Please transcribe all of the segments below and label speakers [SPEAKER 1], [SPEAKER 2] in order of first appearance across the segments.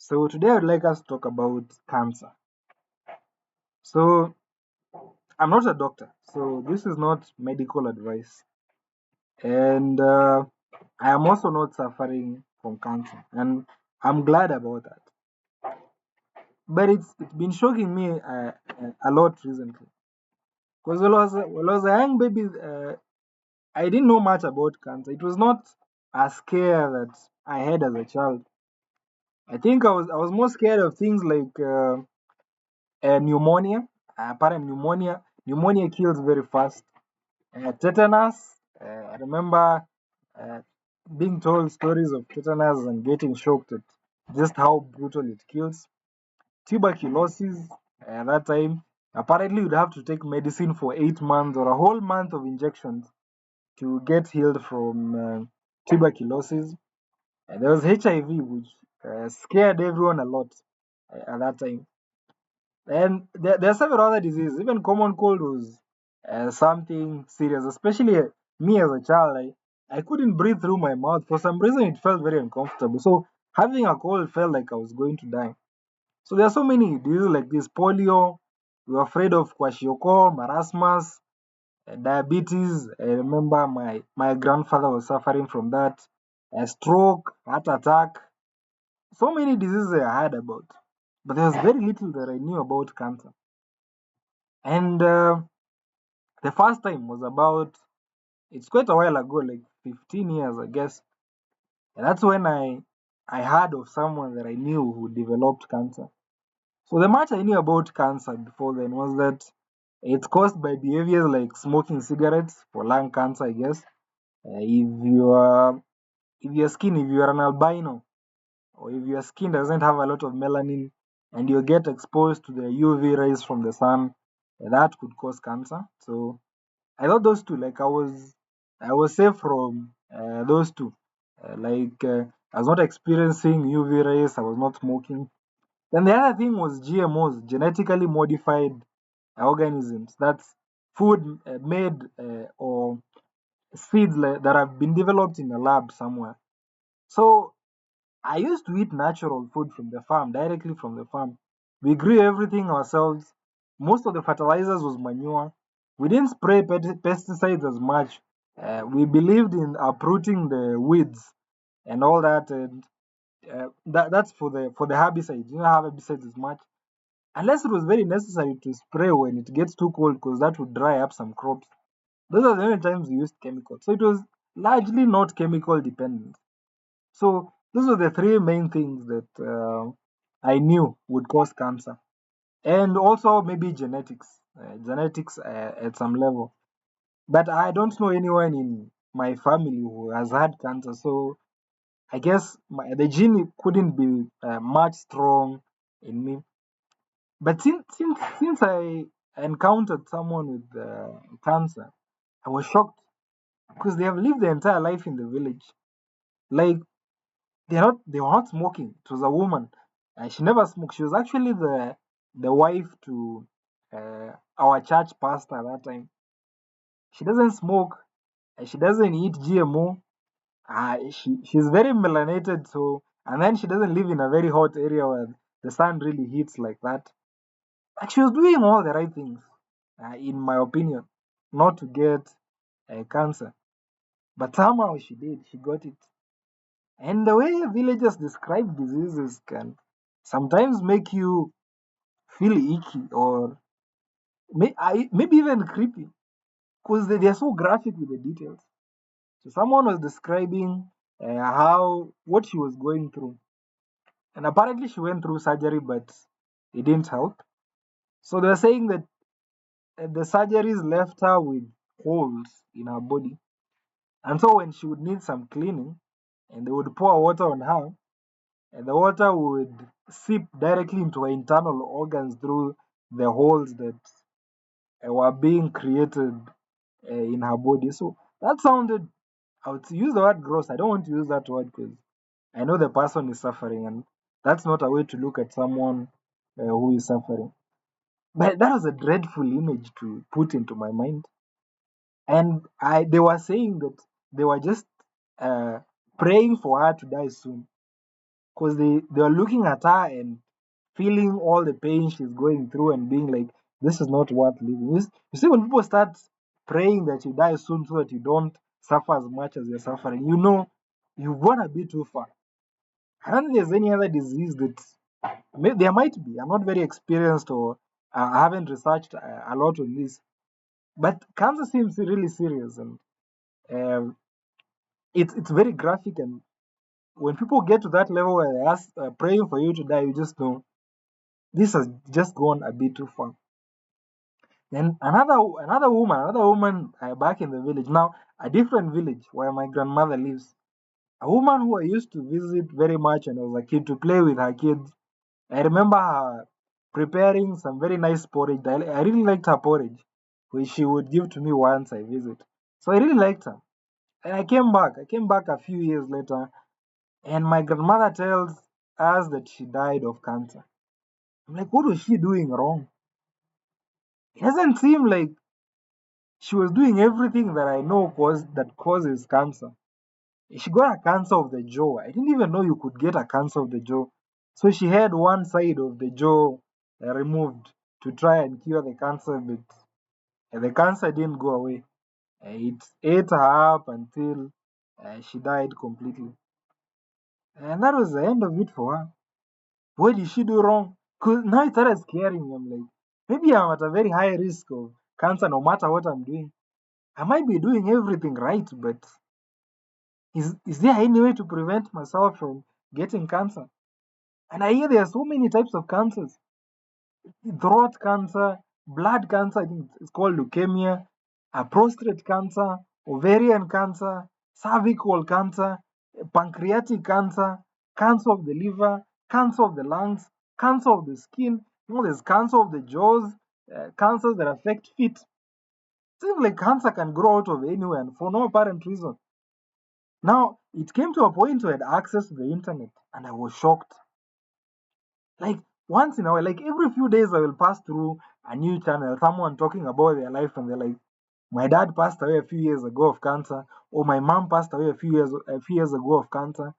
[SPEAKER 1] So today I'd like us to talk about cancer. So I'm not a doctor, so this is not medical advice, and I am also not suffering from cancer, and I'm glad about that. But it's been shocking me a lot recently because when I was a young baby, I didn't know much about cancer. It was not a scare that I had as a child. I think I was more scared of things like pneumonia, apparent pneumonia. Pneumonia kills very fast. Tetanus. I remember uh, being told stories of tetanus and getting shocked at just how brutal it kills. Tuberculosis. At that time, apparently you'd have to take medicine for 8 months or a whole month of injections to get healed from tuberculosis. And there was HIV, which scared everyone a lot at that time. And there are several other diseases. Even common cold was something serious, especially me as a child. I couldn't breathe through my mouth. For some reason, it felt very uncomfortable. So having a cold felt like I was going to die. So there are so many diseases like this polio. We were afraid of kwashiorkor, marasmus, diabetes. I remember my grandfather was suffering from that. A stroke, heart attack. So many diseases I heard about. But there was very little that I knew about cancer. And the first time was about, it's quite a while ago, like 15 years, I guess. And that's when I heard of someone that I knew who developed cancer. So the much I knew about cancer before then was that it's caused by behaviors like smoking cigarettes for lung cancer, I guess. If your skin, if you're an albino, or if your skin doesn't have a lot of melanin and you get exposed to the UV rays from the sun, that could cause cancer. So I thought those two, like I was safe from those two. I was not experiencing UV rays. I was not smoking. Then the other thing was GMOs, genetically modified organisms. That's food made or seeds that have been developed in a lab somewhere. So I used to eat natural food from the farm, directly from the farm. We grew everything ourselves. Most of the fertilizers was manure. We didn't spray pesticides as much. We believed in uprooting the weeds and all that, and that's for the herbicides. You don't have herbicides as much, unless it was very necessary to spray when it gets too cold, because that would dry up some crops. Those are the only times we used chemicals. So it was largely not chemical dependent. So those were the three main things that I knew would cause cancer, and also maybe genetics at some level. But I don't know anyone in my family who has had cancer, so I guess the gene couldn't be much strong in me. But since I encountered someone with cancer, I was shocked because they have lived their entire life in the village. Like they were not smoking. It was a woman. She never smoked. She was actually the wife to our church pastor at that time. She doesn't smoke. She doesn't eat GMO. She's very melanated, so and then she doesn't live in a very hot area where the sun really hits like that. Like she was doing all the right things, in my opinion, not to get cancer. But somehow she did. She got it. And the way villagers describe diseases can sometimes make you feel icky or maybe even creepy because they're so graphic with the details. So someone was describing how what she was going through, and apparently she went through surgery, but it didn't help. So they're saying that the surgeries left her with holes in her body, and so when she would need some cleaning, and they would pour water on her, and the water would seep directly into her internal organs through the holes that were being created in her body. So that sounded, I would use the word gross. I don't want to use that word because I know the person is suffering, and that's not a way to look at someone who is suffering. But that was a dreadful image to put into my mind. And they were saying that they were just uh, praying for her to die soon. because they were looking at her and feeling all the pain she's going through and being like, this is not worth living. You see, when people start praying that you die soon so that you don't suffer as much as you're suffering, you know you've gone a bit too far. I don't think there's any other disease that there might be. I'm not very experienced or I haven't researched a lot on this, but cancer seems really serious and um, it's very graphic. And when people get to that level where they ask praying for you to die, you just know this has just gone a bit too far. Then another woman back in the village now, a different village where my grandmother lives. A woman who I used to visit very much when I was a kid to play with her kids. I remember her preparing some very nice porridge. I really liked her porridge, which she would give to me once I visit. So I really liked her. And I came back. I came back a few years later, and my grandmother tells us that she died of cancer. I'm like, what was she doing wrong? It doesn't seem like she was doing everything that I know that causes cancer. She got a cancer of the jaw. I didn't even know you could get a cancer of the jaw. So she had one side of the jaw removed to try and cure the cancer, but the cancer didn't go away. It ate her up until she died completely. And that was the end of it for her. What did she do wrong? Because now it started scaring me. I'm like, maybe I'm at a very high risk of cancer no matter what I'm doing. I might be doing everything right, but is there any way to prevent myself from getting cancer? And I hear there are so many types of cancers: throat cancer, blood cancer, I think it's called leukemia, prostate cancer, ovarian cancer, cervical cancer, pancreatic cancer, cancer of the liver, cancer of the lungs, cancer of the skin. You know, there's cancer of the jaws, cancers that affect feet. Seems like cancer can grow out of anywhere and for no apparent reason. Now, it came to a point where I had access to the internet and I was shocked. Like, once in a while, like every few days, I will pass through a new channel, someone talking about their life, and they're like, my dad passed away a few years ago of cancer, or my mom passed away a few years ago of cancer.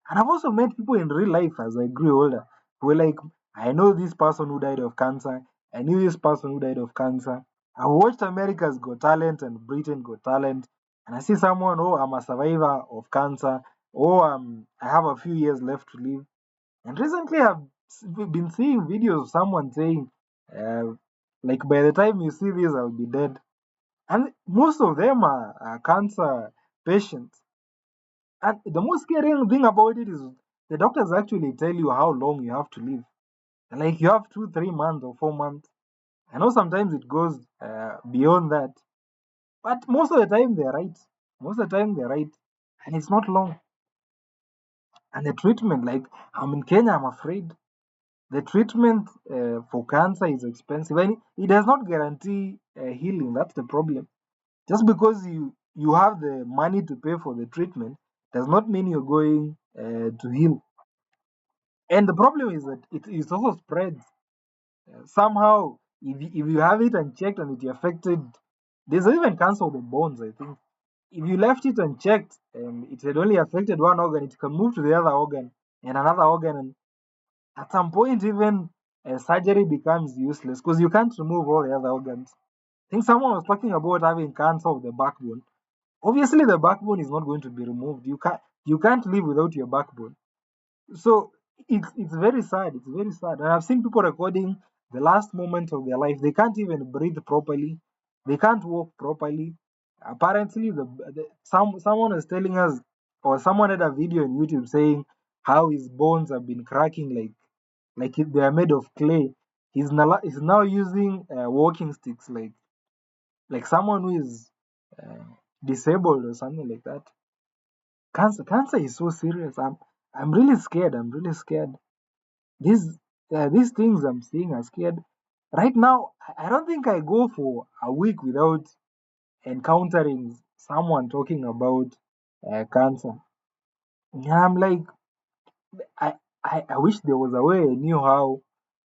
[SPEAKER 1] And I've also met people in real life as I grew older who were like, I know this person who died of cancer. I knew this person who died of cancer. I watched America's Got Talent and Britain Got Talent, and I see someone, oh, I'm a survivor of cancer, oh, I have a few years left to live. And recently, been seeing videos of someone saying, uh, like, by the time you see this, I'll be dead. And most of them are cancer patients. And the most scary thing about it is the doctors actually tell you how long you have to live. Like, you have 2, 3 months or 4 months. I know sometimes it goes beyond that, but most of the time they're right. Most of the time they're right. And it's not long. And the treatment, like, I'm in Kenya, I'm afraid. The treatment for cancer is expensive and it does not guarantee healing. That's the problem. Just because you have the money to pay for the treatment does not mean you're going to heal. And the problem is that it also spreads. Somehow, if you have it unchecked and it affected, there's even cancer of the bones, I think. If you left it unchecked and it had only affected one organ, it can move to the other organ and another organ. And at some point, even surgery becomes useless because you can't remove all the other organs. I think someone was talking about having cancer of the backbone. Obviously, the backbone is not going to be removed. You can't live without your backbone. So it's very sad. It's very sad. And I've seen people recording the last moment of their life. They can't even breathe properly. They can't walk properly. Apparently, someone was telling us, or someone had a video on YouTube saying how his bones have been cracking like they are made of clay. He's now using walking sticks like someone who is uh, disabled or something like that. Cancer is so serious. I'm really scared. I'm really scared. These things I'm seeing are scared. Right now, I don't think I go for a week without encountering someone talking about cancer. Yeah, I'm like, I wish there was a way I knew how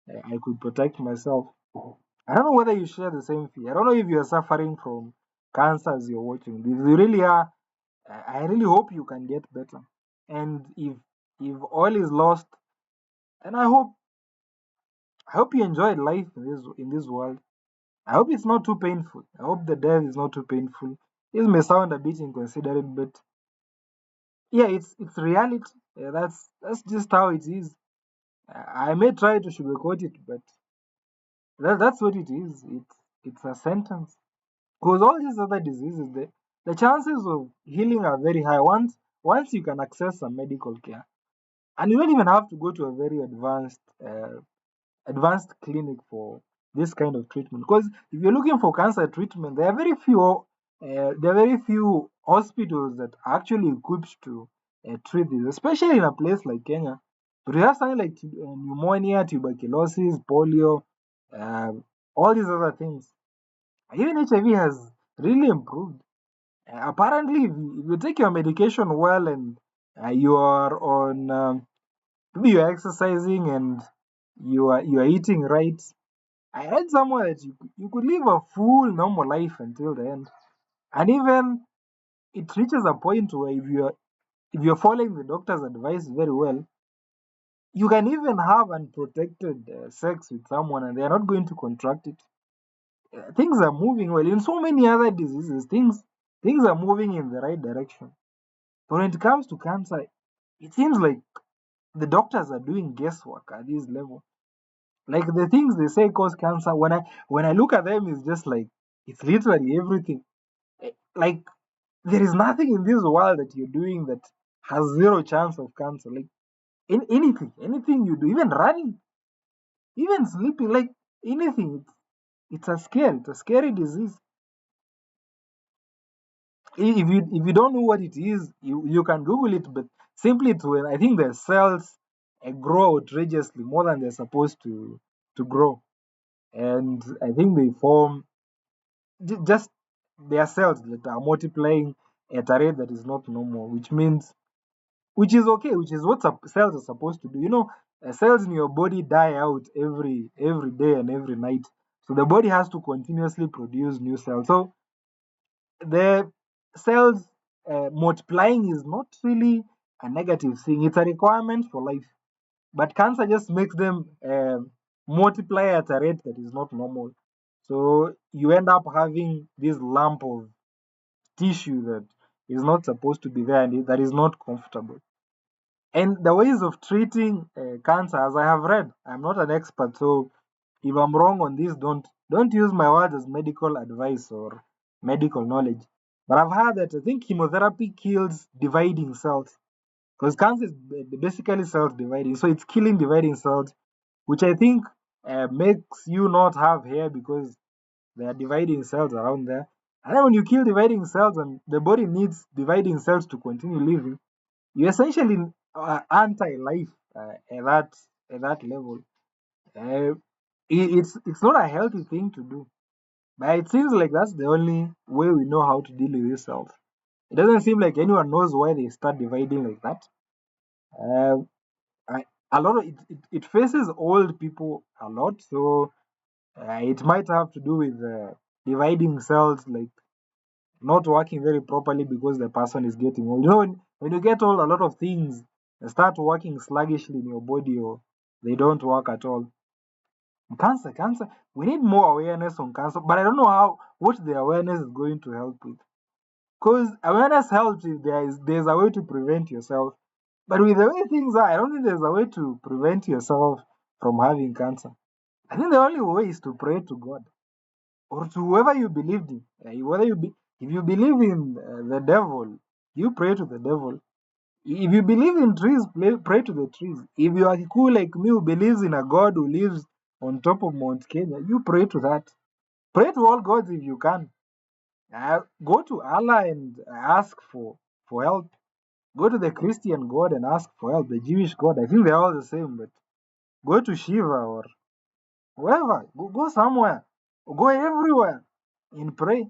[SPEAKER 1] I could protect myself. I don't know whether you share the same fear. I don't know if you're suffering from cancer as you're watching. If you really are, I really hope you can get better. And if if all is lost, and I hope you enjoyed life in this world. I hope it's not too painful. I hope the death is not too painful. This may sound a bit inconsiderate, but yeah, it's reality. Yeah, that's just how it is. I may try to sugarcoat it, but that's what it is. It's a sentence. Because all these other diseases, the chances of healing are very high once you can access some medical care, and you don't even have to go to a very advanced clinic for this kind of treatment. Because if you're looking for cancer treatment, there are very few hospitals that are actually equipped to treat this, especially in a place like Kenya. But you have something like pneumonia, tuberculosis, polio, all these other things. Even HIV has really improved. Apparently, if you take your medication well and you are on, maybe you are exercising and you are eating right, I read somewhere that you could live a full normal life until the end. And even it reaches a point where if you're following the doctor's advice very well, you can even have unprotected sex with someone and they are not going to contract it. Things are moving well. In so many other diseases, things are moving in the right direction. But when it comes to cancer, it seems like the doctors are doing guesswork at this level. Like the things they say cause cancer, when I look at them, it's just like it's literally everything. Like there is nothing in this world that you're doing that has zero chance of cancer. Like anything you do, even running, even sleeping, like anything, it's a scary disease. If you don't know what it is, you can Google it, but simply to I think the cells grow outrageously more than they're supposed to grow, and I think they form just their cells that are multiplying at a rate that is not normal, which is okay, which is what cells are supposed to do. Cells in your body die out every day and every night, so the body has to continuously produce new cells. So the cells multiplying is not really a negative thing. It's a requirement for life. But cancer just makes them multiply at a rate that is not normal. So you end up having this lump of tissue that is not supposed to be there and that is not comfortable. And the ways of treating cancer, as I have read, I'm not an expert, so if I'm wrong on this, don't use my words as medical advice or medical knowledge. But I've heard that I think chemotherapy kills dividing cells because cancer is basically cells dividing, so it's killing dividing cells, which I think makes you not have hair because there are dividing cells around there. And then when you kill dividing cells and the body needs dividing cells to continue living, you're essentially anti-life at that level. Uh, it's not a healthy thing to do, but it seems like that's the only way we know how to deal with these cells. It doesn't seem like anyone knows why they start dividing like that. Uh, I, a lot of it faces old people a lot, so it might have to do with dividing cells like not working very properly because the person is getting old. When you get old, a lot of things start working sluggishly in your body or they don't work at all. Cancer. We need more awareness on cancer, but I don't know what the awareness is going to help with. Because awareness helps if there's a way to prevent yourself. But with the way things are, I don't think there's a way to prevent yourself from having cancer. I think the only way is to pray to God or to whoever you believed in. If you believe in the devil, you pray to the devil. If you believe in trees, pray to the trees. If you are cool like me who believes in a God who lives on top of Mount Kenya, you pray to that. Pray to all gods if you can. Go to Allah and ask for help. Go to the Christian God and ask for help. The Jewish God, I think they're all the same, but go to Shiva or wherever. Go somewhere. Go everywhere and pray.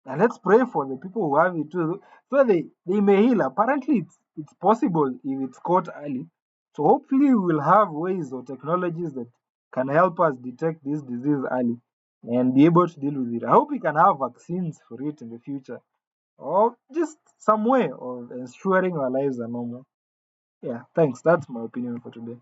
[SPEAKER 1] And let's pray for the people who have it too, so they may heal. Apparently, it's possible if it's caught early. So hopefully, we will have ways or technologies that can help us detect this disease early and be able to deal with it. I hope we can have vaccines for it in the future, or just some way of ensuring our lives are normal. Yeah, thanks. That's my opinion for today.